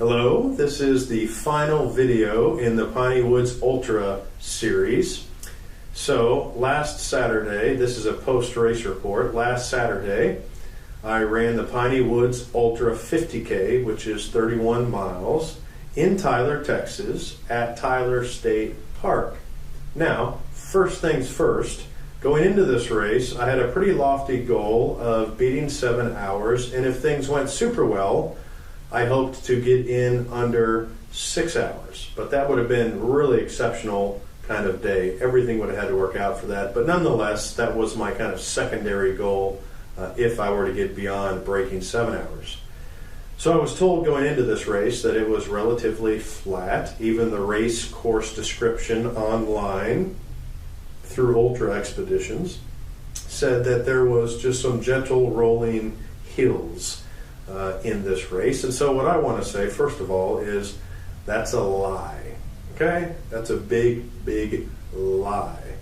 Hello, this is the final video in the Piney Woods Ultra series. So last Saturday, this is a post-race report, last Saturday I ran the Piney Woods Ultra 50K, which is 31 miles, in Tyler, Texas, at Tyler State Park. Now, first things first, going into this race, I had a pretty lofty goal of beating 7 hours, and if things went super well, I hoped to get in under 6 hours. But that would have been really exceptional kind of day. Everything would have had to work out for that. But nonetheless, that was my kind of secondary goal if I were to get beyond breaking 7 hours. So I was told going into this race that it was relatively flat. Even the race course description online through Ultra Expeditions said that there was just some gentle rolling hills in this race. And so what I want to say, first of all, is that's a lie. Okay? That's a big, big lie.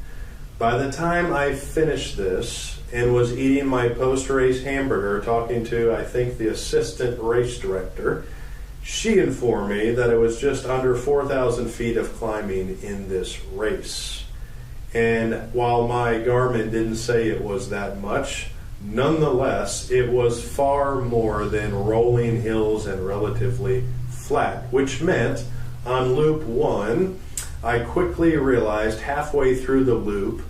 By the time I finished this and was eating my post-race hamburger, talking to, I think, the assistant race director, she informed me that it was just under 4,000 feet of climbing in this race. And while my Garmin didn't say it was that much, nonetheless, it was far more than rolling hills and relatively flat, which meant on loop 1, I quickly realized halfway through the loop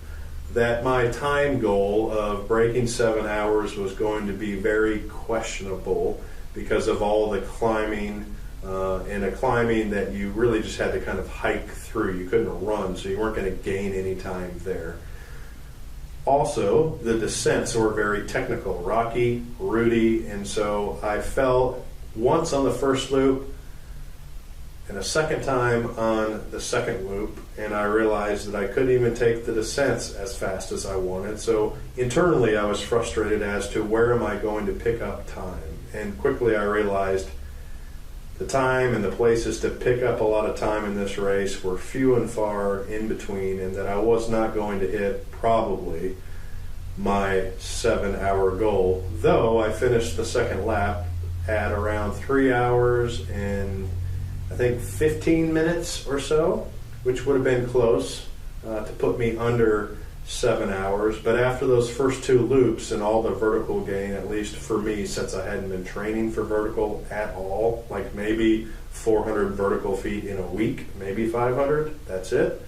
that my time goal of breaking 7 hours was going to be very questionable because of all the climbing and a climbing that you really just had to kind of hike through. You couldn't run, so you weren't going to gain any time there. Also, the descents were very technical, rocky, rooty, and so I fell once on the first loop and a second time on the second loop, and I realized that I couldn't even take the descents as fast as I wanted. So internally I was frustrated as to where am I going to pick up time, and quickly I realized the time and the places to pick up a lot of time in this race were few and far in between, and that I was not going to hit probably my 7 hour goal, though I finished the second lap at around 3 hours and I think 15 minutes or so, which would have been close to put me under 7 hours. But after those first 2 loops and all the vertical gain, at least for me, since I hadn't been training for vertical at all, like maybe 400 vertical feet in a week, maybe 500, that's it.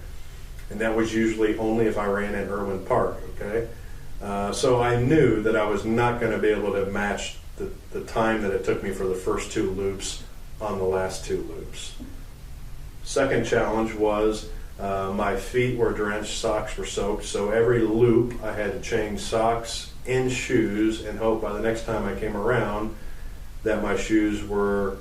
And that was usually only if I ran in Irwin Park, okay? So I knew that I was not going to be able to match the time that it took me for the first 2 loops on the last 2 loops. Second challenge was my feet were drenched, socks were soaked, so every loop I had to change socks and shoes and hope by the next time I came around that my shoes were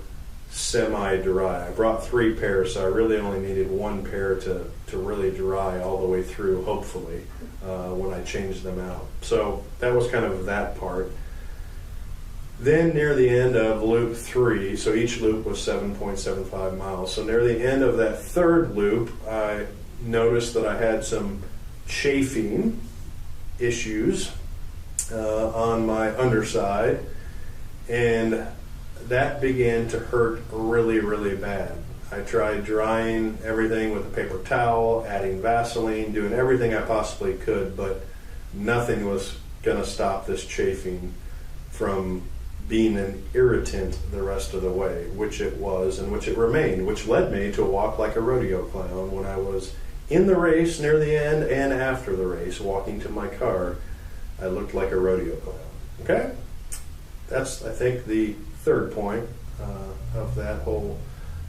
semi-dry. I brought 3 pairs, so I really only needed 1 pair to really dry all the way through, hopefully, when I changed them out. So that was kind of that part. Then near the end of loop 3, so each loop was 7.75 miles. So near the end of that third loop, I noticed that I had some chafing issues on my underside, and that began to hurt really, really bad. I tried drying everything with a paper towel, adding Vaseline, doing everything I possibly could, but nothing was going to stop this chafing from being an irritant the rest of the way, which it was and which it remained, which led me to walk like a rodeo clown when I was in the race near the end and after the race, walking to my car. I looked like a rodeo clown. Okay? That's, I think, the third point of that whole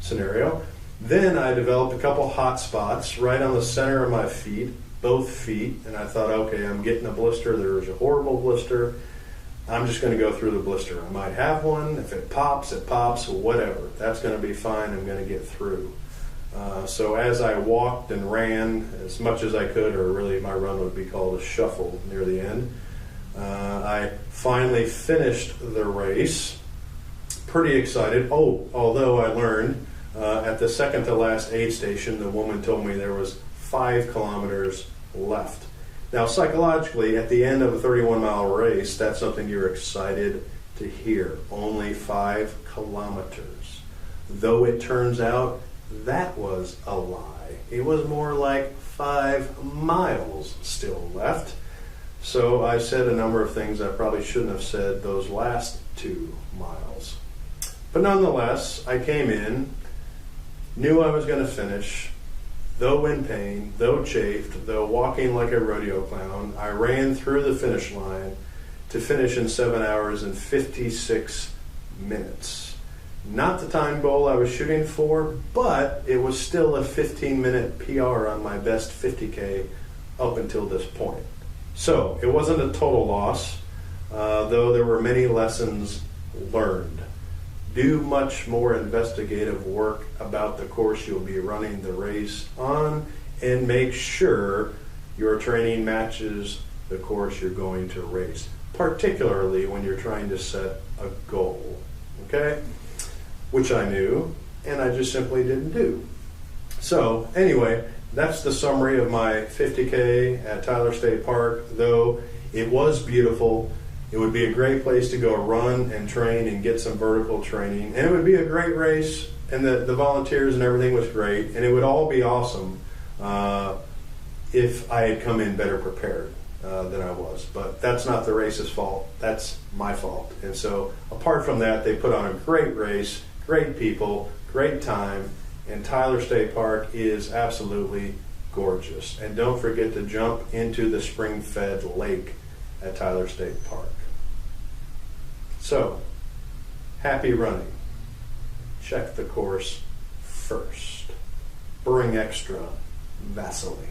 scenario. Then I developed a couple hot spots right on the center of my feet, both feet, and I thought, okay, I'm getting a blister. There's a horrible blister. I'm just going to go through the blister. I might have one. If it pops, whatever. That's going to be fine. I'm going to get through. So as I walked and ran as much as I could, or really my run would be called a shuffle near the end, I finally finished the race. Pretty excited. Oh, although I learned at the second to last aid station, the woman told me there was 5 kilometers left. Now, psychologically, at the end of a 31-mile race, that's something you're excited to hear. Only 5 kilometers. though it turns out that was a lie. It was more like 5 miles still left. So I said a number of things I probably shouldn't have said those last 2 miles. But nonetheless, I came in, knew I was going to finish, though in pain, though chafed, though walking like a rodeo clown. I ran through the finish line to finish in 7 hours and 56 minutes. Not the time goal I was shooting for, but it was still a 15-minute PR on my best 50K up until this point. So it wasn't a total loss, though there were many lessons learned. Do much more investigative work about the course you'll be running the race on, and make sure your training matches the course you're going to race, particularly when you're trying to set a goal, okay? Which I knew, and I just simply didn't do. So anyway, that's the summary of my 50K at Tyler State Park. Though it was beautiful, it would be a great place to go run and train and get some vertical training. And it would be a great race, and the volunteers and everything was great. And it would all be awesome if I had come in better prepared than I was. But that's not the race's fault. That's my fault. And so apart from that, they put on a great race, great people, great time. And Tyler State Park is absolutely gorgeous. And don't forget to jump into the spring-fed lake at Tyler State Park. So, happy running. Check the course first. Bring extra Vaseline.